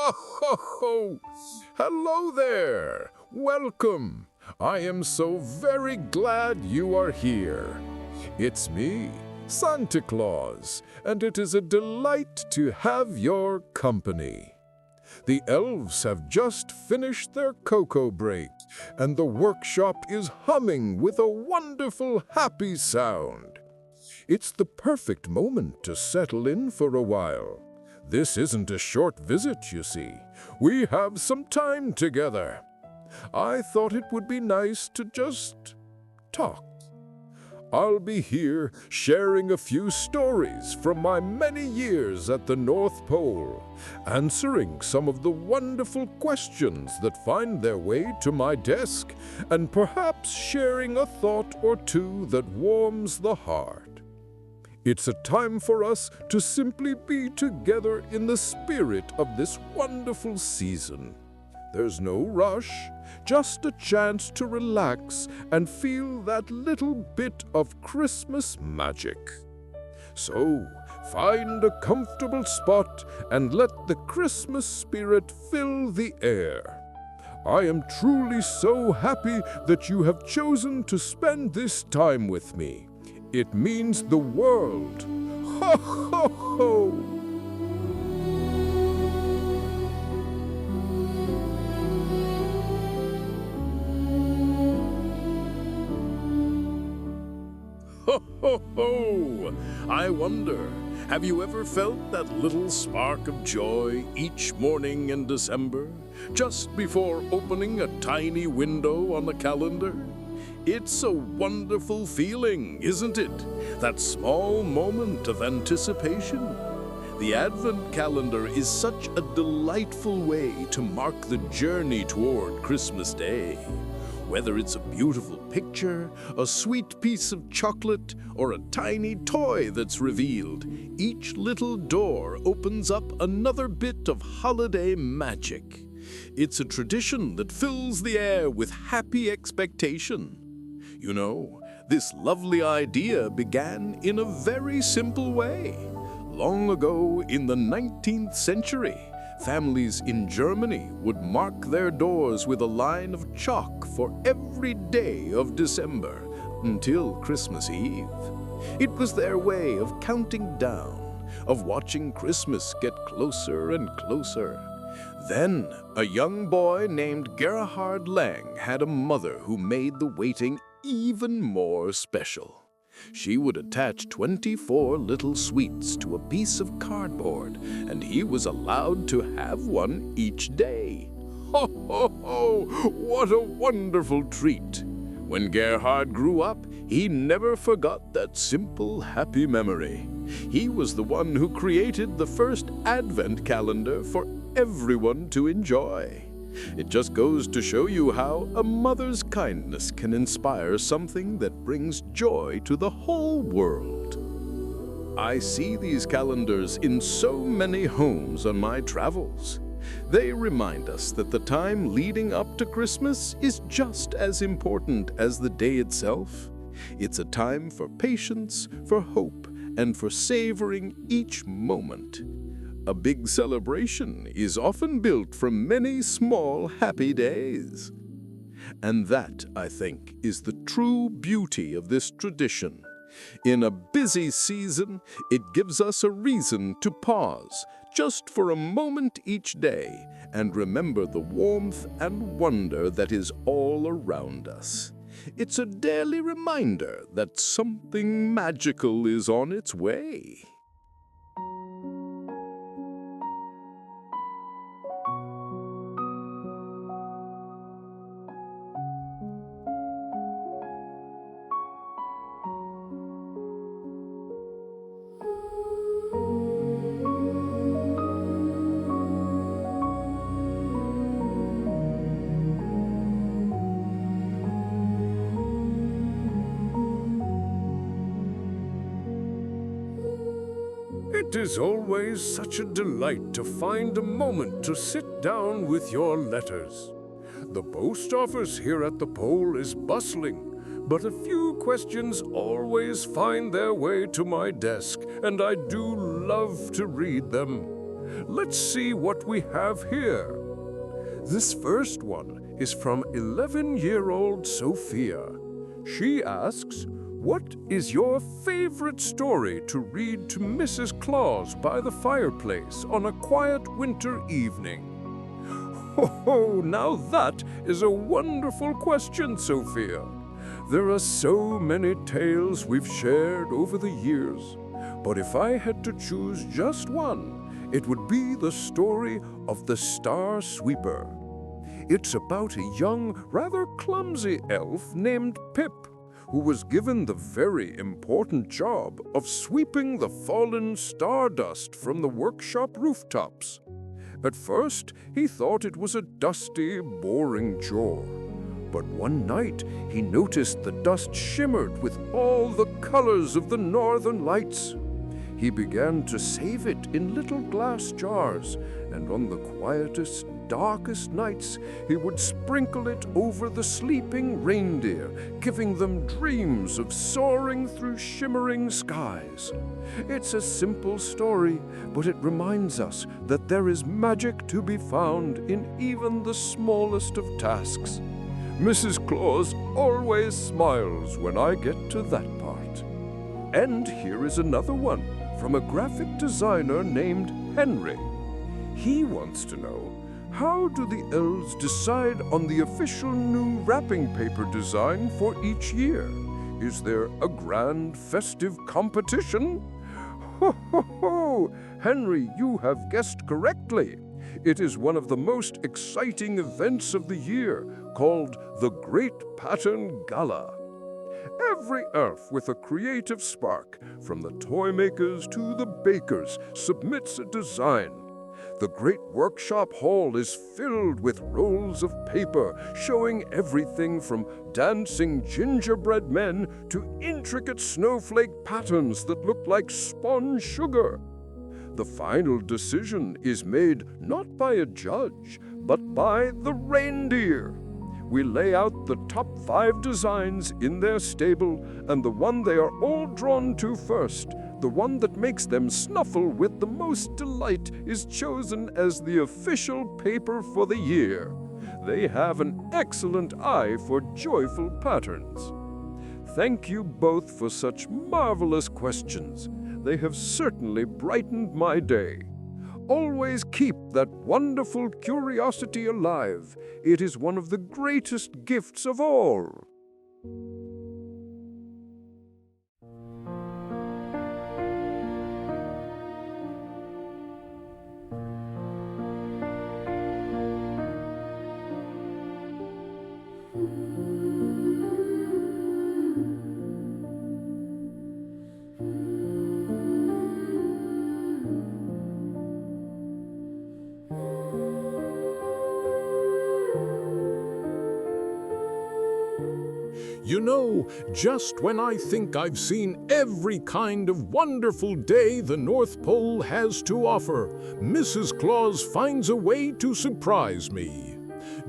Ho, ho, ho! Hello there! Welcome! I am so very glad you are here. It's me, Santa Claus, and it is a delight to have your company. The elves have just finished their cocoa break, and the workshop is humming with a wonderful happy sound. It's the perfect moment to settle in for a while. This isn't a short visit, you see. We have some time together. I thought it would be nice to just talk. I'll be here sharing a few stories from my many years at the North Pole, answering some of the wonderful questions that find their way to my desk, and perhaps sharing a thought or two that warms the heart. It's a time for us to simply be together in the spirit of this wonderful season. There's no rush, just a chance to relax and feel that little bit of Christmas magic. So, find a comfortable spot and let the Christmas spirit fill the air. I am truly so happy that you have chosen to spend this time with me. It means the world. Ho, ho, ho! Ho, ho, ho! I wonder, have you ever felt that little spark of joy each morning in December, just before opening a tiny window on the calendar? It's a wonderful feeling, isn't it? That small moment of anticipation. The Advent calendar is such a delightful way to mark the journey toward Christmas Day. Whether it's a beautiful picture, a sweet piece of chocolate, or a tiny toy that's revealed, each little door opens up another bit of holiday magic. It's a tradition that fills the air with happy expectation. You know, this lovely idea began in a very simple way. Long ago in the 19th century, families in Germany would mark their doors with a line of chalk for every day of December until Christmas Eve. It was their way of counting down, of watching Christmas get closer and closer. Then, a young boy named Gerhard Lang had a mother who made the waiting even more special. She would attach 24 little sweets to a piece of cardboard, and he was allowed to have one each day. Ho, ho, ho! What a wonderful treat! When Gerhard grew up, he never forgot that simple, happy memory. He was the one who created the first Advent calendar for everyone to enjoy. It just goes to show you how a mother's kindness can inspire something that brings joy to the whole world. I see these calendars in so many homes on my travels. They remind us that the time leading up to Christmas is just as important as the day itself. It's a time for patience, for hope, and for savoring each moment. A big celebration is often built from many small happy days. And that, I think, is the true beauty of this tradition. In a busy season, it gives us a reason to pause, just for a moment each day, and remember the warmth and wonder that is all around us. It's a daily reminder that something magical is on its way. It is always such a delight to find a moment to sit down with your letters. The post office here at the Pole is bustling, but a few questions always find their way to my desk, and I do love to read them. Let's see what we have here. This first one is from 11-year-old Sophia. She asks, "What is your favorite story to read to Mrs. Claus by the fireplace on a quiet winter evening?" Oh, now that is a wonderful question, Sophia. There are so many tales we've shared over the years, but if I had to choose just one, it would be the story of the Star Sweeper. It's about a young, rather clumsy elf named Pip, who was given the very important job of sweeping the fallen stardust from the workshop rooftops. At first, he thought it was a dusty, boring chore. But one night, he noticed the dust shimmered with all the colors of the northern lights. He began to save it in little glass jars, and on the quietest, darkest nights, he would sprinkle it over the sleeping reindeer, giving them dreams of soaring through shimmering skies. It's a simple story, but it reminds us that there is magic to be found in even the smallest of tasks. Mrs. Claus always smiles when I get to that part. And here is another one from a graphic designer named Henry. He wants to know, how do the elves decide on the official new wrapping paper design for each year? Is there a grand festive competition? Ho, ho, ho! Henry, you have guessed correctly. It is one of the most exciting events of the year, called the Great Pattern Gala. Every elf with a creative spark, from the toy makers to the bakers, submits a design. The great workshop hall is filled with rolls of paper showing everything from dancing gingerbread men to intricate snowflake patterns that look like spun sugar. The final decision is made not by a judge, but by the reindeer. We lay out the top 5 designs in their stable, and the one they are all drawn to first, the one that makes them snuffle with the most delight, is chosen as the official paper for the year. They have an excellent eye for joyful patterns. Thank you both for such marvelous questions. They have certainly brightened my day. Always keep that wonderful curiosity alive. It is one of the greatest gifts of all. You know, just when I think I've seen every kind of wonderful day the North Pole has to offer, Mrs. Claus finds a way to surprise me.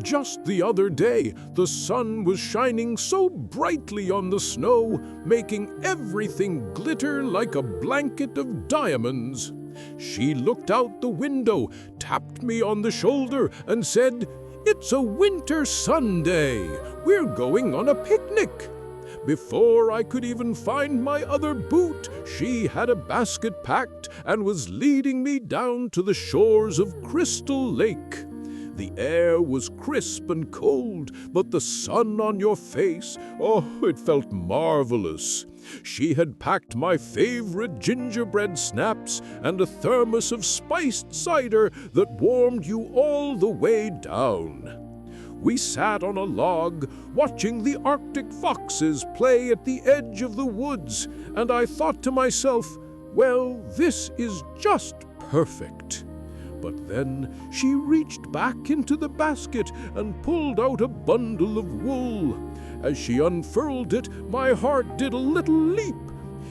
Just the other day, the sun was shining so brightly on the snow, making everything glitter like a blanket of diamonds. She looked out the window, tapped me on the shoulder, and said, "It's a winter Sunday. We're going on a picnic." Before I could even find my other boot, she had a basket packed and was leading me down to the shores of Crystal Lake. The air was crisp and cold, but the sun on your face, oh, it felt marvelous. She had packed my favorite gingerbread snaps and a thermos of spiced cider that warmed you all the way down. We sat on a log, watching the Arctic foxes play at the edge of the woods, and I thought to myself, well, this is just perfect. But then she reached back into the basket and pulled out a bundle of wool. As she unfurled it, my heart did a little leap.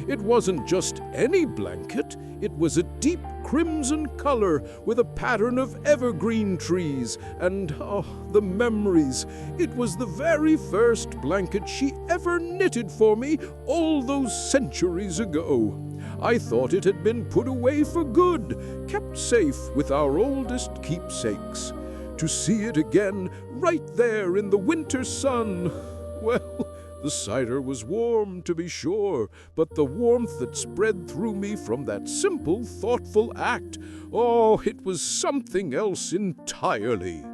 It wasn't just any blanket. It was a deep crimson color with a pattern of evergreen trees, and the memories. It was the very first blanket she ever knitted for me all those centuries ago. I thought it had been put away for good, kept safe with our oldest keepsakes. To see it again, right there in the winter sun, well, the cider was warm, to be sure, but the warmth that spread through me from that simple, thoughtful act, oh, it was something else entirely.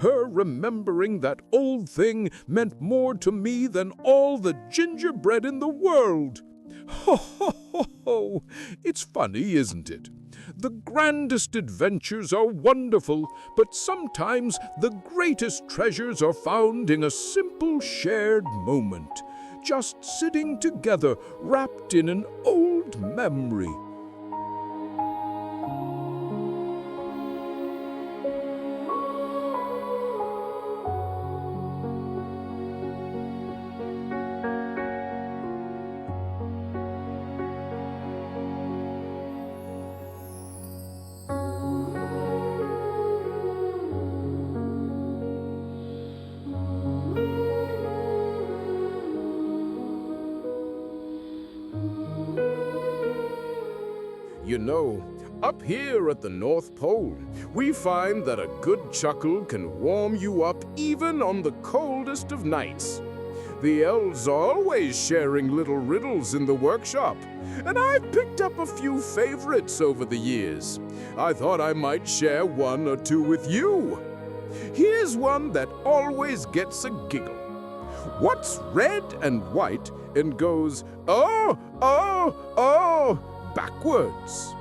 Her remembering that old thing meant more to me than all the gingerbread in the world. Ho, ho, ho, ho! It's funny, isn't it? The grandest adventures are wonderful, but sometimes the greatest treasures are found in a simple shared moment, just sitting together, wrapped in an old memory. You know, up here at the North Pole, we find that a good chuckle can warm you up even on the coldest of nights. The elves are always sharing little riddles in the workshop, and I've picked up a few favorites over the years. I thought I might share one or two with you. Here's one that always gets a giggle. What's red and white and goes, oh, oh, oh, backwards?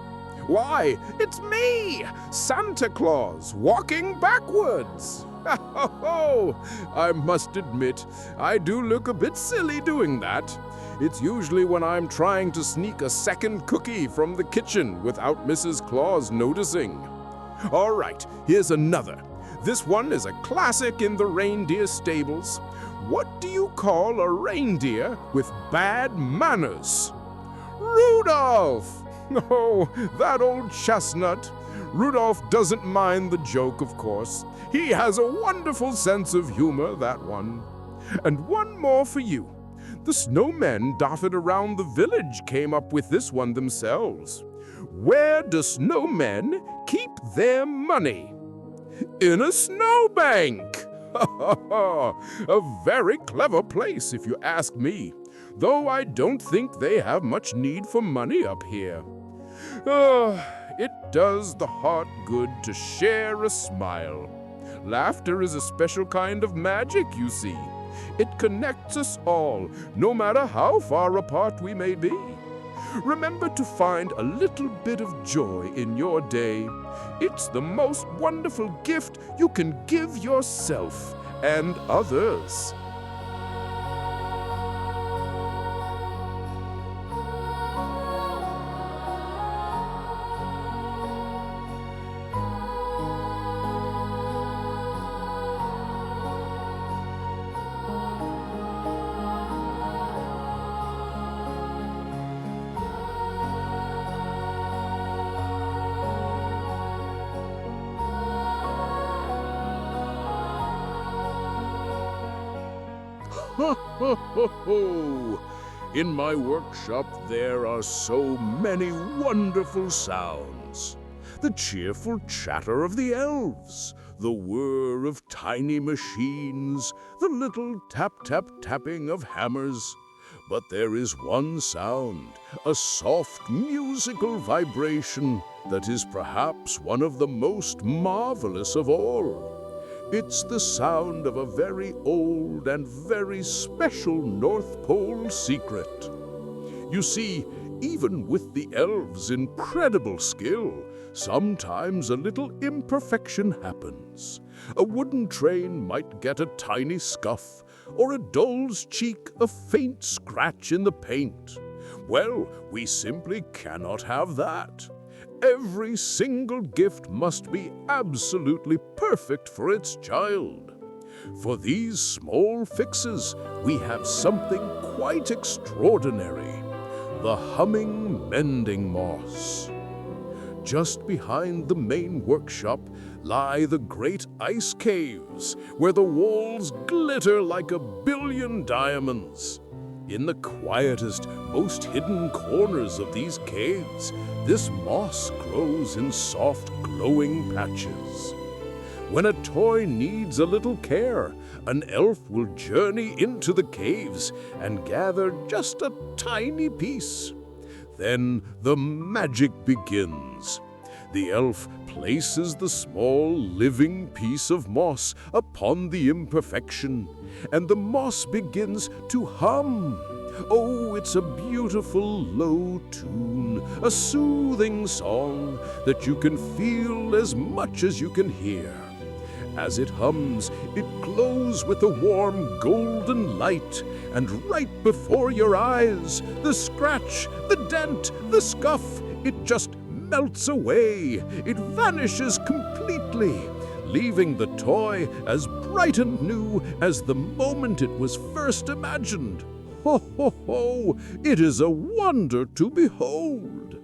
Why, it's me, Santa Claus, walking backwards. I must admit, I do look a bit silly doing that. It's usually when I'm trying to sneak a second cookie from the kitchen without Mrs. Claus noticing. All right, here's another. This one is a classic in the reindeer stables. What do you call a reindeer with bad manners? Rudolph! Oh, that old chestnut. Rudolph doesn't mind the joke, of course. He has a wonderful sense of humor, that one. And one more for you. The snowmen dotted around the village came up with this one themselves. Where do snowmen keep their money? In a snowbank! A very clever place, if you ask me. Though I don't think they have much need for money up here. It does the heart good to share a smile. Laughter is a special kind of magic, you see. It connects us all, no matter how far apart we may be. Remember to find a little bit of joy in your day. It's the most wonderful gift you can give yourself and others. Ho, ho, ho, ho! In my workshop there are so many wonderful sounds. The cheerful chatter of the elves, the whir of tiny machines, the little tap-tap-tapping of hammers. But there is one sound, a soft musical vibration that is perhaps one of the most marvelous of all. It's the sound of a very old and very special North Pole secret. You see, even with the elves' incredible skill, sometimes a little imperfection happens. A wooden train might get a tiny scuff, or a doll's cheek a faint scratch in the paint. Well, we simply cannot have that. Every single gift must be absolutely perfect for its child. For these small fixes, we have something quite extraordinary, the humming mending moss. Just behind the main workshop lie the great ice caves, where the walls glitter like a billion diamonds. In the quietest, most hidden corners of these caves, this moss grows in soft, glowing patches. When a toy needs a little care, an elf will journey into the caves and gather just a tiny piece. Then the magic begins. The elf places the small, living piece of moss upon the imperfection, and the moss begins to hum. Oh, it's a beautiful, low tune, a soothing song that you can feel as much as you can hear. As it hums, it glows with a warm, golden light, and right before your eyes, the scratch, the dent, the scuff, it just melts away. It vanishes completely, leaving the toy as bright and new as the moment it was first imagined. Ho, ho, ho! It is a wonder to behold.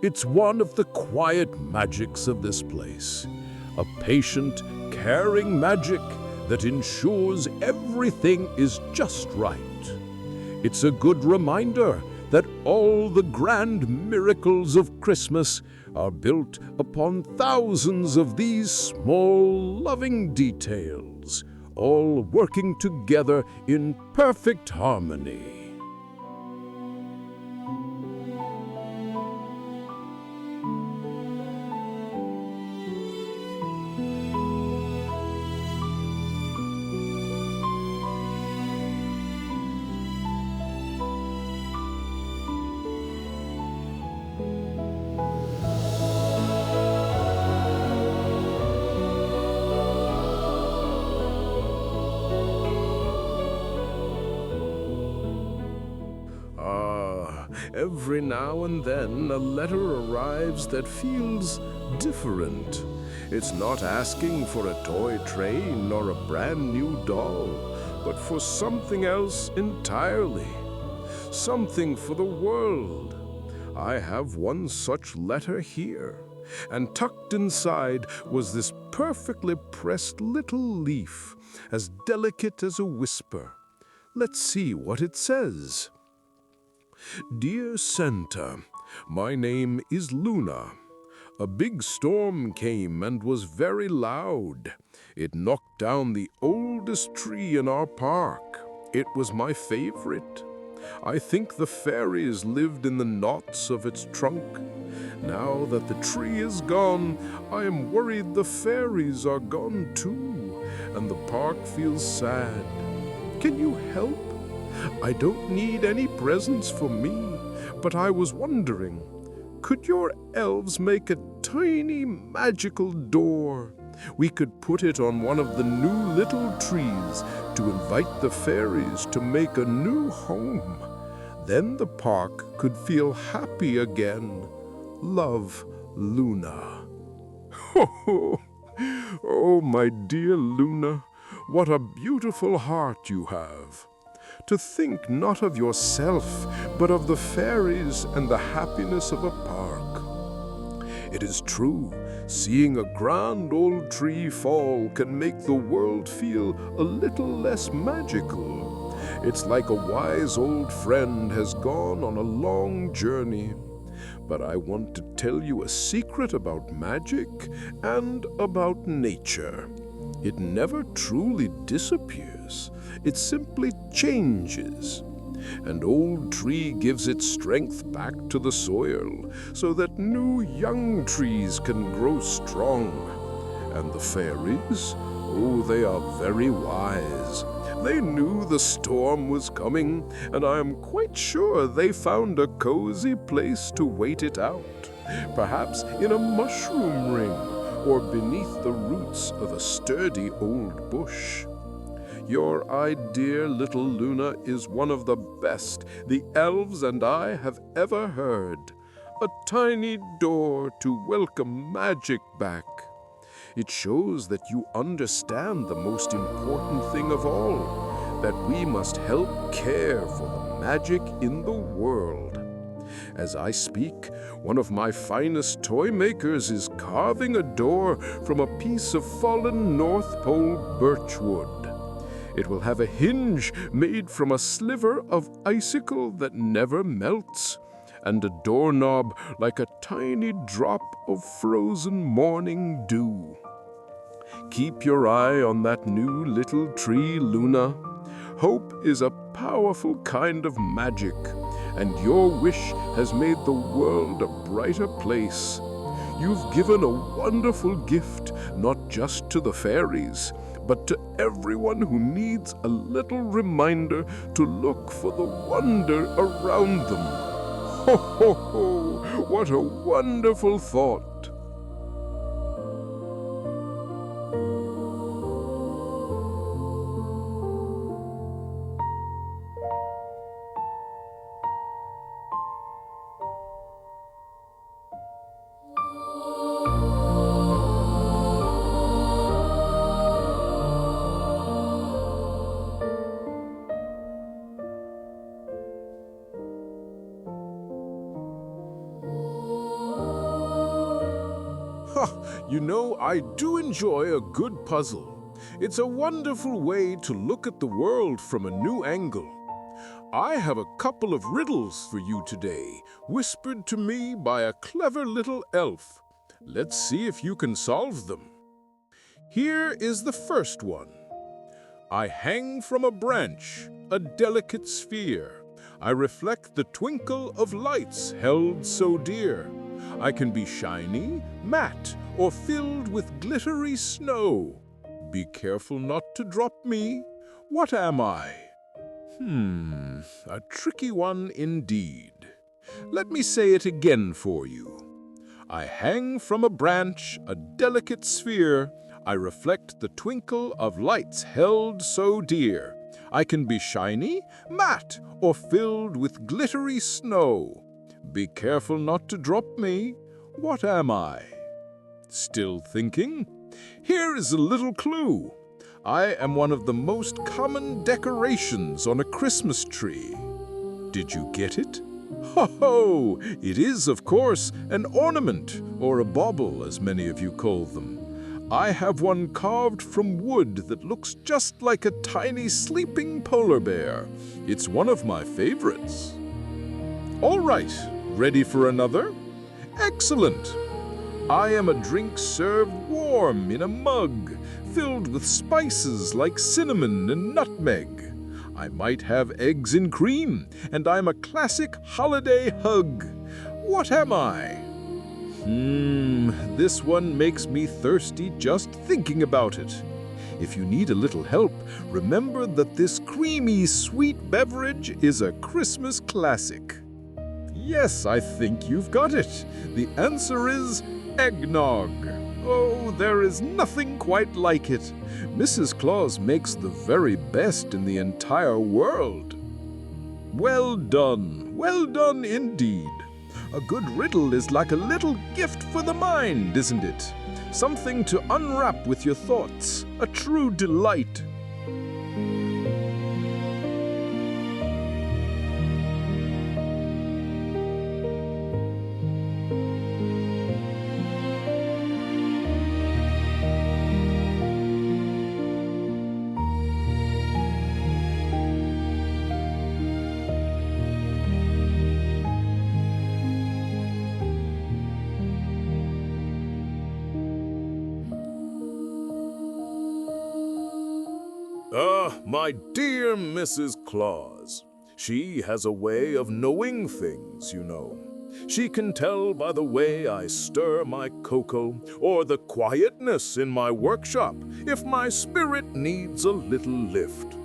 It's one of the quiet magics of this place, a patient, caring magic that ensures everything is just right. It's a good reminder that all the grand miracles of Christmas are built upon thousands of these small, loving details, all working together in perfect harmony. Every now and then a letter arrives that feels different. It's not asking for a toy train or a brand new doll, but for something else entirely. Something for the world. I have one such letter here, and tucked inside was this perfectly pressed little leaf, as delicate as a whisper. Let's see what it says. Dear Santa, my name is Luna. A big storm came and was very loud. It knocked down the oldest tree in our park. It was my favorite. I think the fairies lived in the knots of its trunk. Now that the tree is gone, I am worried the fairies are gone too, and the park feels sad. Can you help? I don't need any presents for me, but I was wondering, could your elves make a tiny magical door? We could put it on one of the new little trees to invite the fairies to make a new home. Then the park could feel happy again. Love, Luna. Oh, my dear Luna, what a beautiful heart you have. To think not of yourself, but of the fairies and the happiness of a park. It is true, seeing a grand old tree fall can make the world feel a little less magical. It's like a wise old friend has gone on a long journey. But I want to tell you a secret about magic and about nature. It never truly disappears. It simply changes. An old tree gives its strength back to the soil so that new young trees can grow strong. And the fairies, oh, they are very wise. They knew the storm was coming, and I am quite sure they found a cozy place to wait it out, perhaps in a mushroom ring or beneath the roots of a sturdy old bush. Your idea, little Luna, is one of the best the elves and I have ever heard. A tiny door to welcome magic back. It shows that you understand the most important thing of all, that we must help care for the magic in the world. As I speak, one of my finest toy makers is carving a door from a piece of fallen North Pole birchwood. It will have a hinge made from a sliver of icicle that never melts, and a doorknob like a tiny drop of frozen morning dew. Keep your eye on that new little tree, Luna. Hope is a powerful kind of magic, and your wish has made the world a brighter place. You've given a wonderful gift, not just to the fairies, but to everyone who needs a little reminder to look for the wonder around them. Ho, ho, ho! What a wonderful thought! You know, I do enjoy a good puzzle. It's a wonderful way to look at the world from a new angle. I have a couple of riddles for you today, whispered to me by a clever little elf. Let's see if you can solve them. Here is the first one. I hang from a branch, a delicate sphere. I reflect the twinkle of lights held so dear. I can be shiny, matte, or filled with glittery snow. Be careful not to drop me. What am I? A tricky one indeed. Let me say it again for you. I hang from a branch, a delicate sphere. I reflect the twinkle of lights held so dear. I can be shiny, matte, or filled with glittery snow. Be careful not to drop me. What am I? Still thinking? Here is a little clue. I am one of the most common decorations on a Christmas tree. Did you get it? Ho-ho! It is, of course, an ornament, or a bauble, as many of you call them. I have one carved from wood that looks just like a tiny sleeping polar bear. It's one of my favorites. All right, ready for another? Excellent! I am a drink served warm in a mug, filled with spices like cinnamon and nutmeg. I might have eggs and cream, and I'm a classic holiday hug. What am I? This one makes me thirsty just thinking about it. If you need a little help, remember that this creamy, sweet beverage is a Christmas classic. Yes, I think you've got it. The answer is eggnog. Oh, there is nothing quite like it. Mrs. Claus makes the very best in the entire world. Well done indeed. A good riddle is like a little gift for the mind, isn't it? Something to unwrap with your thoughts, a true delight. My dear Mrs. Claus. She has a way of knowing things, you know. She can tell by the way I stir my cocoa or the quietness in my workshop if my spirit needs a little lift.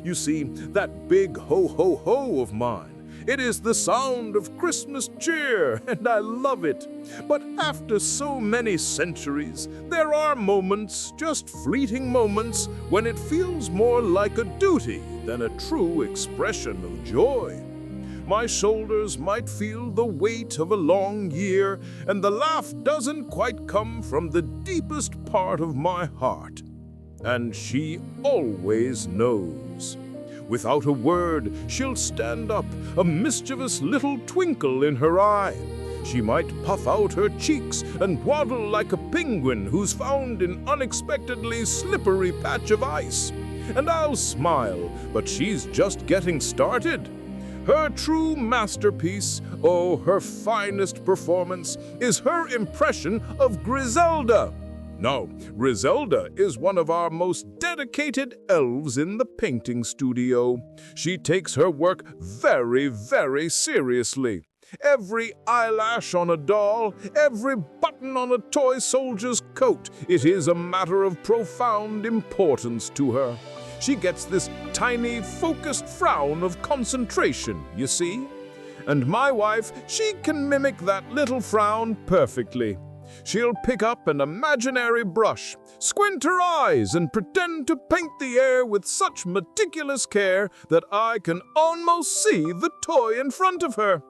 You see, that big ho-ho-ho of mine, it is the sound of Christmas cheer, and I love it. But after so many centuries, there are moments, just fleeting moments, when it feels more like a duty than a true expression of joy. My shoulders might feel the weight of a long year, and the laugh doesn't quite come from the deepest part of my heart. And she always knows. Without a word, she'll stand up, a mischievous little twinkle in her eye. She might puff out her cheeks and waddle like a penguin who's found an unexpectedly slippery patch of ice. and I'll smile, but she's just getting started. Her true masterpiece, oh, her finest performance, is her impression of Griselda. Now, Griselda is one of our most dedicated elves in the painting studio. She takes her work very, very seriously. Every eyelash on a doll, every button on a toy soldier's coat, it is a matter of profound importance to her. She gets this tiny, focused frown of concentration, you see? And my wife, she can mimic that little frown perfectly. She'll pick up an imaginary brush, squint her eyes, and pretend to paint the air with such meticulous care that I can almost see the toy in front of her.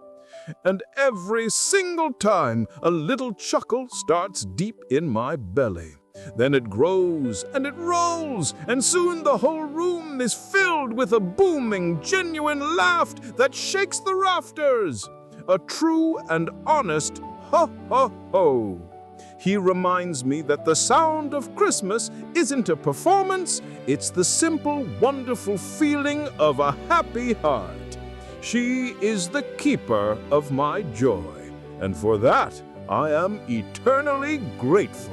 And every single time, a little chuckle starts deep in my belly. Then it grows and it rolls, and soon the whole room is filled with a booming, genuine laugh that shakes the rafters. A true and honest ho ho ho. He reminds me that the sound of Christmas isn't a performance, it's the simple, wonderful feeling of a happy heart. She is the keeper of my joy, and for that I am eternally grateful.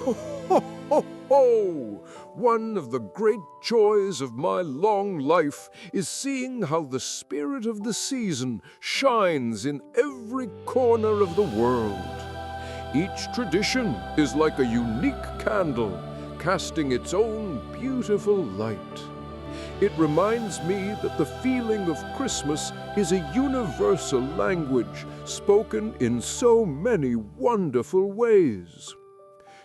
Ho, ho, ho! One of the great joys of my long life is seeing how the spirit of the season shines in every corner of the world. Each tradition is like a unique candle, casting its own beautiful light. It reminds me that the feeling of Christmas is a universal language spoken in so many wonderful ways.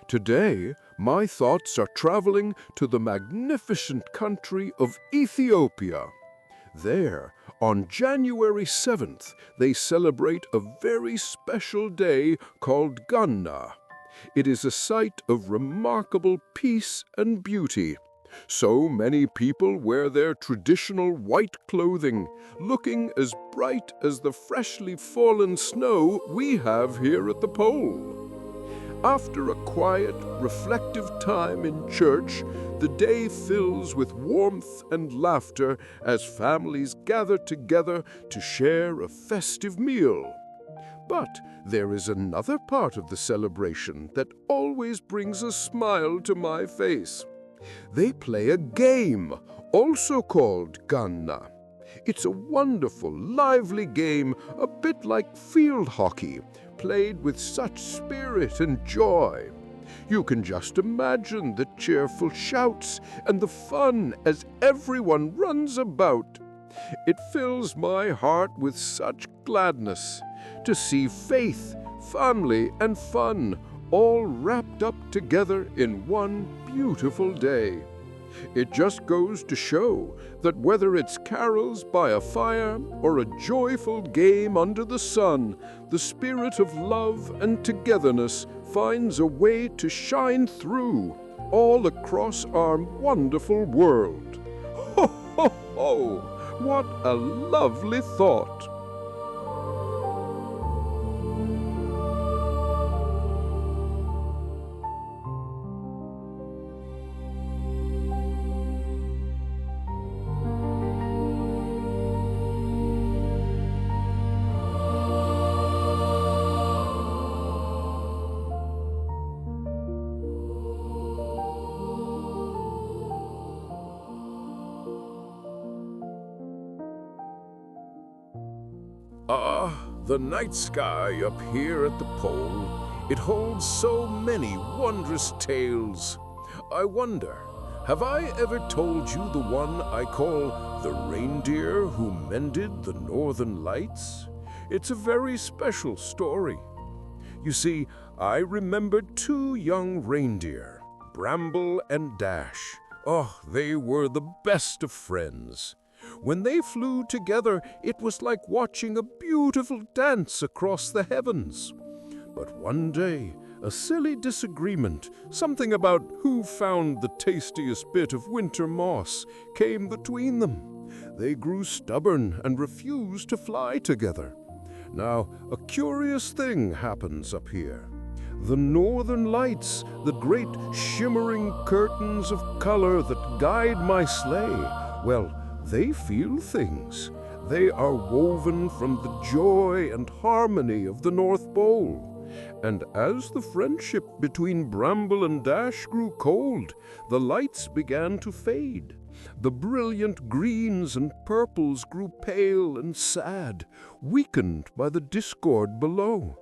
Today, my thoughts are traveling to the magnificent country of Ethiopia. There, on January 7th, they celebrate a very special day called Ganna. It is a site of remarkable peace and beauty. So many people wear their traditional white clothing, looking as bright as the freshly fallen snow we have here at the pole. After a quiet, reflective time in church, the day fills with warmth and laughter as families gather together to share a festive meal. But there is another part of the celebration that always brings a smile to my face. They play a game, also called Ganna. It's a wonderful, lively game, a bit like field hockey, played with such spirit and joy. You can just imagine the cheerful shouts and the fun as everyone runs about. It fills my heart with such gladness to see faith, family, and fun all wrapped up together in one beautiful day. It just goes to show that whether it's carols by a fire or a joyful game under the sun, the spirit of love and togetherness finds a way to shine through all across our wonderful world. Ho, ho, ho! What a lovely thought! The night sky up here at the pole, it holds so many wondrous tales. I wonder, have I ever told you the one I call the reindeer who mended the northern lights? It's a very special story. You see, I remember two young reindeer, Bramble and Dash, Oh, they were the best of friends. When they flew together, it was like watching a beautiful dance across the heavens. But one day, a silly disagreement, something about who found the tastiest bit of winter moss, came between them. They grew stubborn and refused to fly together. Now, a curious thing happens up here. The northern lights, the great shimmering curtains of color that guide my sleigh, well, they feel things. They are woven from the joy and harmony of the North Pole. And as the friendship between Bramble and Dash grew cold, the lights began to fade. The brilliant greens and purples grew pale and sad, weakened by the discord below.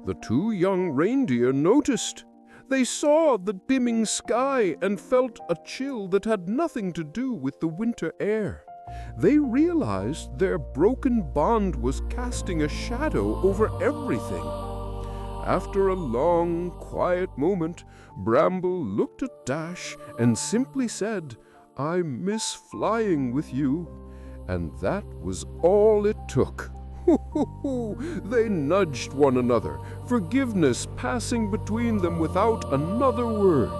The two young reindeer noticed. They saw the dimming sky and felt a chill that had nothing to do with the winter air. They realized their broken bond was casting a shadow over everything. After a long, quiet moment, Bramble looked at Dash and simply said, "I miss flying with you." And that was all it took. They nudged one another, forgiveness passing between them without another word.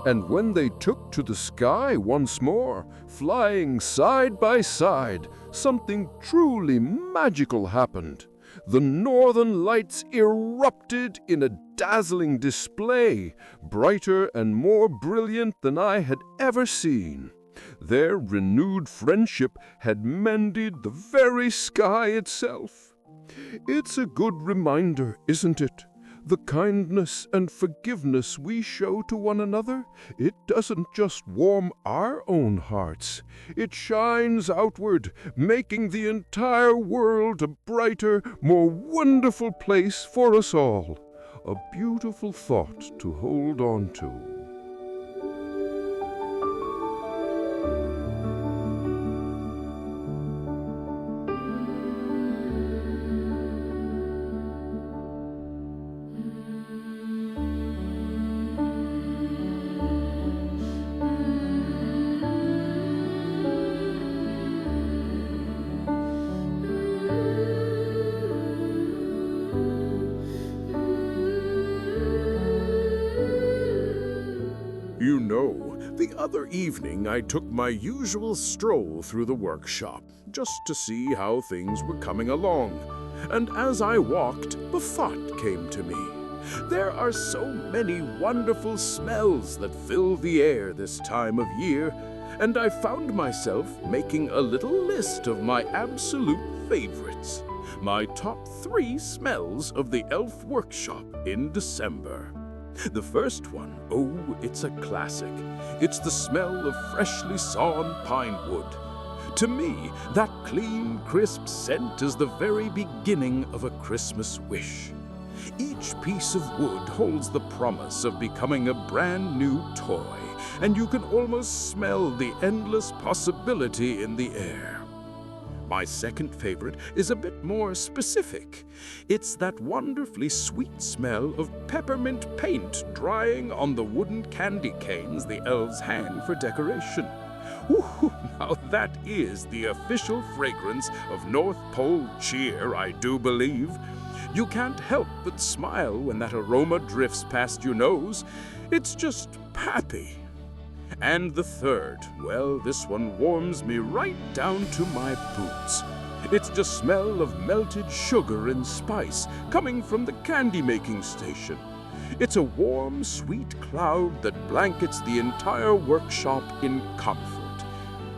And when they took to the sky once more, flying side by side, something truly magical happened. The northern lights erupted in a dazzling display, brighter and more brilliant than I had ever seen. Their renewed friendship had mended the very sky itself. It's a good reminder, isn't it? The kindness and forgiveness we show to one another, it doesn't just warm our own hearts. It shines outward, making the entire world a brighter, more wonderful place for us all. A beautiful thought to hold on to. You know, the other evening I took my usual stroll through the workshop, just to see how things were coming along. And as I walked, the thought came to me. There are so many wonderful smells that fill the air this time of year, and I found myself making a little list of my absolute favorites. My top 3 smells of the elf workshop in December. The first one, oh, it's a classic. It's the smell of freshly sawn pine wood. To me, that clean, crisp scent is the very beginning of a Christmas wish. Each piece of wood holds the promise of becoming a brand new toy, and you can almost smell the endless possibility in the air. My second favorite is a bit more specific. It's that wonderfully sweet smell of peppermint paint drying on the wooden candy canes the elves hang for decoration. Ooh, now that is the official fragrance of North Pole cheer, I do believe. You can't help but smile when that aroma drifts past your nose. It's just happy. And the third, well, this one warms me right down to my boots. It's the smell of melted sugar and spice coming from the candy-making station. It's a warm, sweet cloud that blankets the entire workshop in comfort.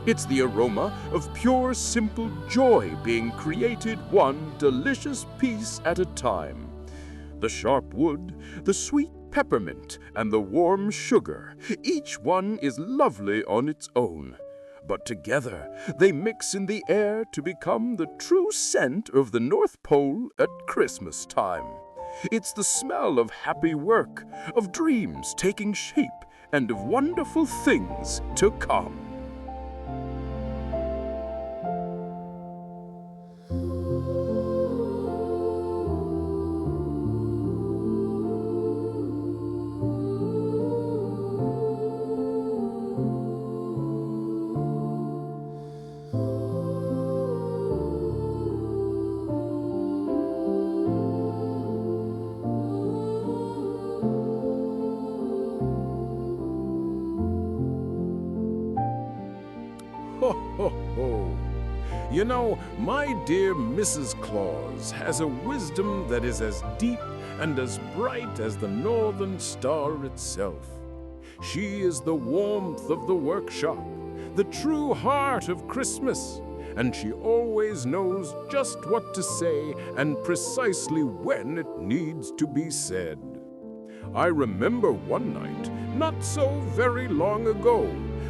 It's the aroma of pure, simple joy being created one delicious piece at a time. The sharp wood, the sweet peppermint, and the warm sugar, each one is lovely on its own. But together, they mix in the air to become the true scent of the North Pole at Christmas time. It's the smell of happy work, of dreams taking shape, and of wonderful things to come. Ho, ho, ho. You know, my dear Mrs. Claus has a wisdom that is as deep and as bright as the northern star itself. She is the warmth of the workshop, the true heart of Christmas, and she always knows just what to say and precisely when it needs to be said. I remember one night, not so very long ago,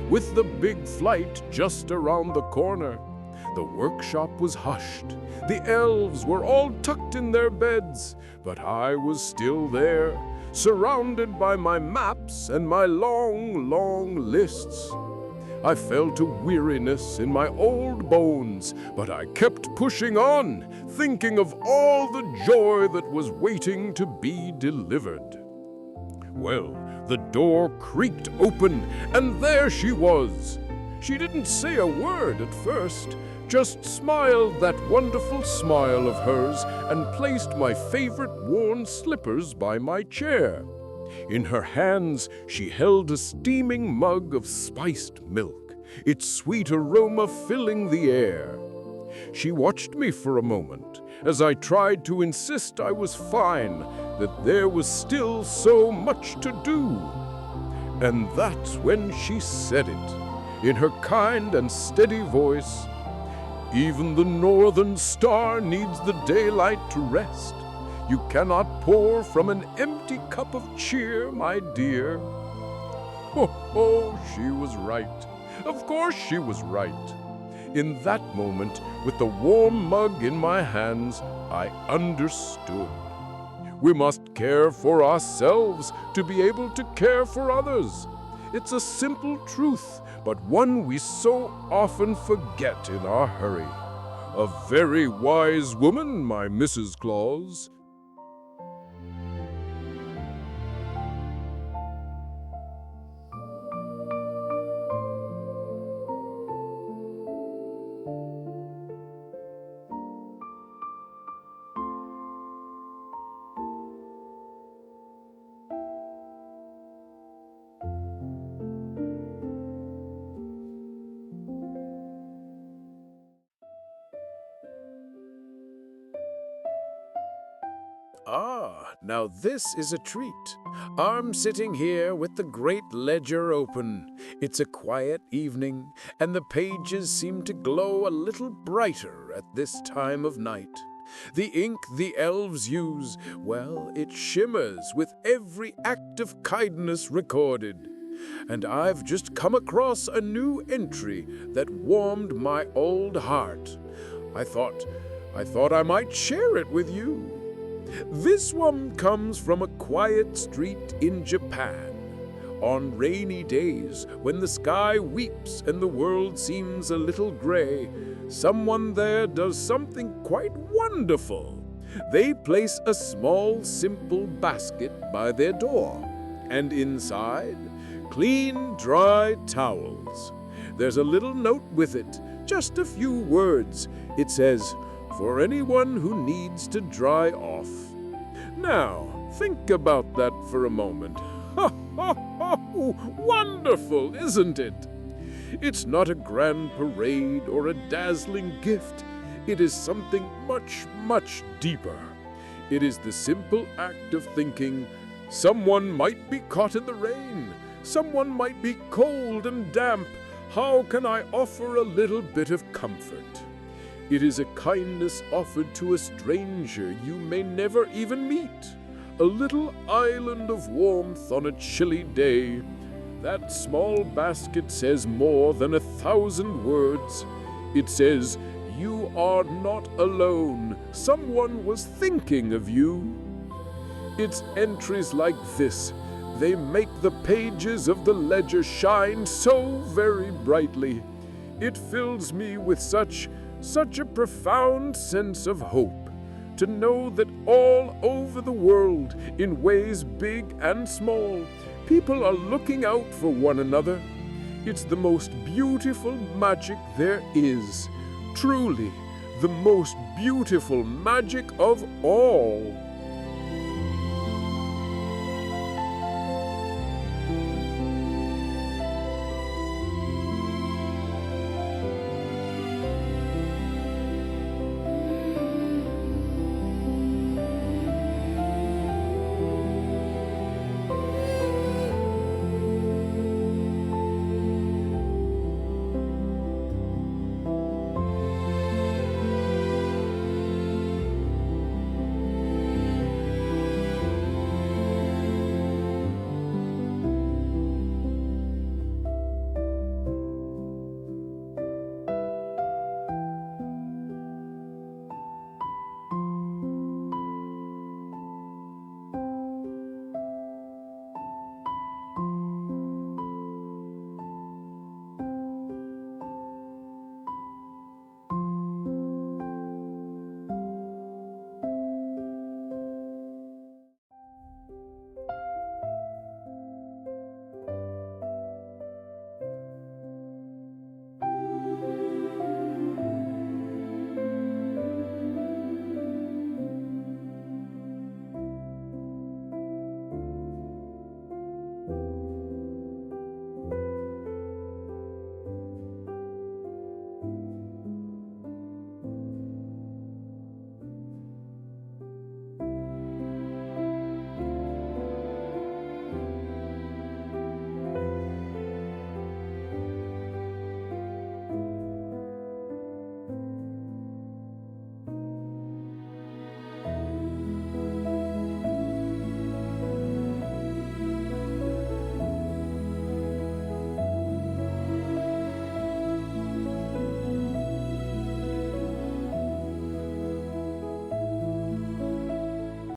with the big flight just around the corner. The workshop was hushed. The elves were all tucked in their beds, but I was still there, surrounded by my maps and my long, long lists. I fell to weariness in my old bones, but I kept pushing on, thinking of all the joy that was waiting to be delivered. Well, the door creaked open, and there she was. She didn't say a word at first, just smiled that wonderful smile of hers and placed my favorite worn slippers by my chair. In her hands, she held a steaming mug of spiced milk, its sweet aroma filling the air. She watched me for a moment as I tried to insist I was fine, that there was still so much to do. And that's when she said it, in her kind and steady voice, "Even the northern star needs the daylight to rest. You cannot pour from an empty cup of cheer, my dear." Ho, ho, she was right. Of course she was right. In that moment, with the warm mug in my hands, I understood. We must care for ourselves to be able to care for others. It's a simple truth, but one we so often forget in our hurry. A very wise woman, my Mrs. Claus. Ah, now this is a treat. I'm sitting here with the great ledger open. It's a quiet evening, and the pages seem to glow a little brighter at this time of night. The ink the elves use, well, it shimmers with every act of kindness recorded. And I've just come across a new entry that warmed my old heart. I thought I might share it with you. This one comes from a quiet street in Japan. On rainy days, when the sky weeps and the world seems a little gray, someone there does something quite wonderful. They place a small, simple basket by their door, and inside, clean, dry towels. There's a little note with it, just a few words. It says, "For anyone who needs to dry off." Now, think about that for a moment. Ha, ha, ha! Wonderful, isn't it? It's not a grand parade or a dazzling gift. It is something much, much deeper. It is the simple act of thinking, someone might be caught in the rain. Someone might be cold and damp. How can I offer a little bit of comfort? It is a kindness offered to a stranger you may never even meet. A little island of warmth on a chilly day. That small basket says more than 1,000 words. It says, you are not alone. Someone was thinking of you. It's entries like this. They make the pages of the ledger shine so very brightly. It fills me with such a profound sense of hope to know that all over the world, in ways big and small, people are looking out for one another. It's the most beautiful magic there is. Truly, the most beautiful magic of all.